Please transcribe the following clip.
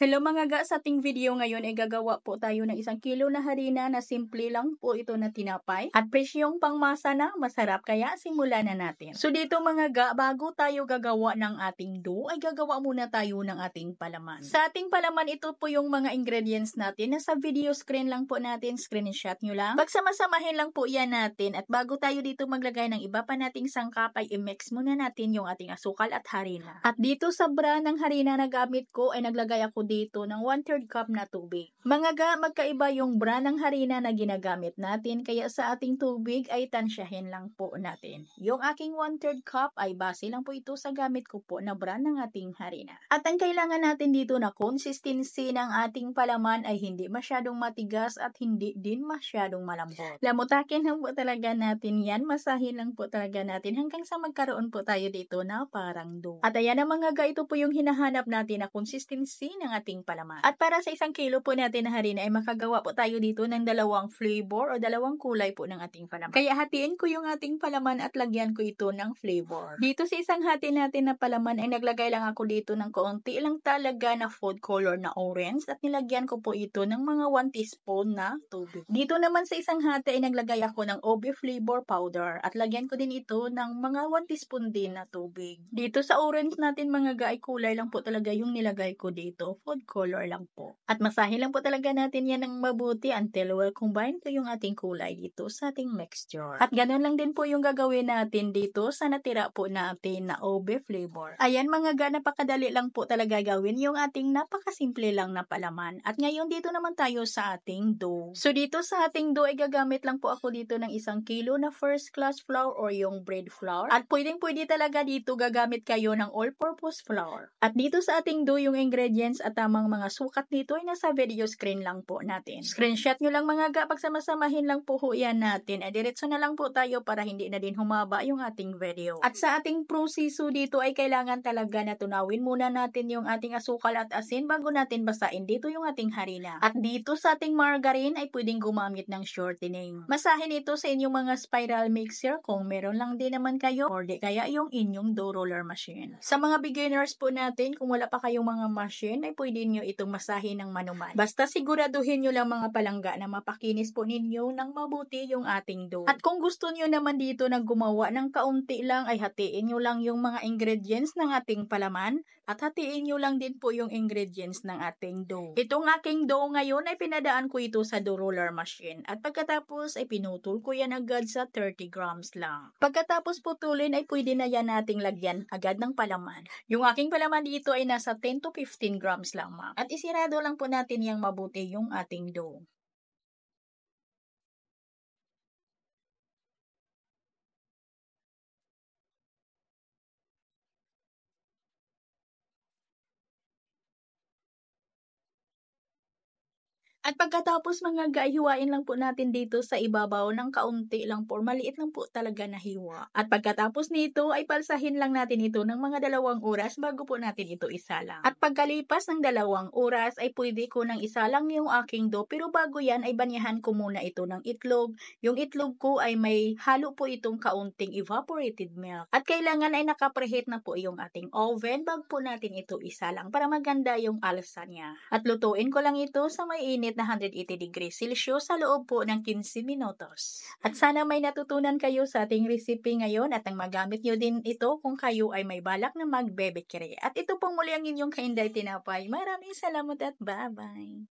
Hello mga ga, sa ating video ngayon ay gagawa po tayo ng 1 kilo na harina na simple lang po ito na tinapay at presyong pangmasa na masarap, kaya simulan na natin. So dito mga ga, bago tayo gagawa ng ating dough ay gagawa muna tayo ng ating palaman. Sa ating palaman, ito po yung mga ingredients natin. Nasa video screen lang po natin, screenshot nyo lang. Pagsamasamahin lang po yan natin, at bago tayo dito maglagay ng iba pa nating sangkap ay i-mix muna natin yung ating asukal at harina. At dito sa brand ng harina na gamit ko ay naglagay ako dito ng 1/3 cup na tubig. Mga ga, magkaiba yung brand ng harina na ginagamit natin, kaya sa ating tubig ay tansyahin lang po natin. Yung aking 1/3 cup ay base lang po ito sa gamit ko po na brand ng ating harina. At ang kailangan natin dito na consistency ng ating palaman ay hindi masyadong matigas at hindi din masyadong malambot. Lamutakin lang po talaga natin yan, masahin lang po talaga natin hanggang sa magkaroon po tayo dito na parang dough. At ayan na mga ga, ito po yung hinahanap natin na consistency ng ating palaman. At para sa 1 kilo po natin na harina ay makagawa po tayo dito ng 2 flavor o 2 kulay po ng ating palaman. Kaya hatiin ko yung ating palaman at lagyan ko ito ng flavor. Dito sa isang hati natin na palaman ay naglagay lang ako dito ng kaunti lang talaga na food color na orange at nilagyan ko po ito ng mga 1 teaspoon na tubig. Dito naman sa isang hati ay naglagay ako ng OB flavor powder at lagyan ko din ito ng mga 1 teaspoon din na tubig. Dito sa orange natin mga ga ay kulay lang po talaga yung nilagay ko dito, food color lang po. At masahin lang po talaga natin yan ng mabuti until well combine ko yung ating kulay dito sa ating mixture. At ganun lang din po yung gagawin natin dito sa natira po natin na OB flavor. Ayan mga ga, napakadali lang po talaga gawin yung ating napakasimple lang na palaman. At ngayon dito naman tayo sa ating dough. So dito sa ating dough ay gagamit lang po ako dito ng 1 kilo na first class flour or yung bread flour. At pwede talaga dito gagamit kayo ng all-purpose flour. At dito sa ating dough yung ingredients at tamang mga sukat dito ay nasa video screen lang po natin. Screenshot nyo lang mga ga, pagsamasamahin lang po yan natin. Diretso na lang po tayo para hindi na din humaba yung ating video. At sa ating proseso dito ay kailangan talaga na tunawin muna natin yung ating asukal at asin bago natin basain dito yung ating harina. At dito sa ating margarine ay pwedeng gumamit ng shortening. Masahin ito sa inyong mga spiral mixer kung meron lang din naman kayo, or di kaya yung inyong dough roller machine. Sa mga beginners po natin, kung wala pa kayong mga machine ay pwede nyo itong masahin ng manuman. Basta siguraduhin nyo lang mga palangga na mapakinis po ninyo ng mabuti yung ating dough. At kung gusto nyo naman dito na gumawa ng kaunti lang ay hatiin nyo lang yung mga ingredients ng ating palaman at hatiin nyo lang din po yung ingredients ng ating dough. Itong aking dough ngayon ay pinadaan ko ito sa dough roller machine at pagkatapos ay pinutol ko yan agad sa 30 grams lang. Pagkatapos putulin ay pwede na yan nating lagyan agad ng palaman. Yung aking palaman dito ay nasa 10 to 15 grams lang ma'am. At isirado lang po natin yung mabuti yung ating dough. At pagkatapos mga ga, hiwain lang po natin dito sa ibabaw ng kaunti lang po, maliit lang po talaga na hiwa. At pagkatapos nito ay palsahin lang natin ito ng mga 2 oras bago po natin ito isalang. At pagkalipas ng 2 oras ay pwede ko nang isalang yung aking dough, pero bago yan ay banyahan ko muna ito ng itlog. Yung itlog ko ay may halo po itong kaunting evaporated milk. At kailangan ay nakapreheat na po yung ating oven bago po natin ito isalang para maganda yung alsa niya. At lutuin ko lang ito sa may init na 180 degrees Celsius sa loob po ng 15 minutos. At sana may natutunan kayo sa ating recipe ngayon at ang magamit nyo din ito kung kayo ay may balak na mag-bebekere. At ito pong muli ang inyong kainday tinapay. Maraming salamat at bye-bye!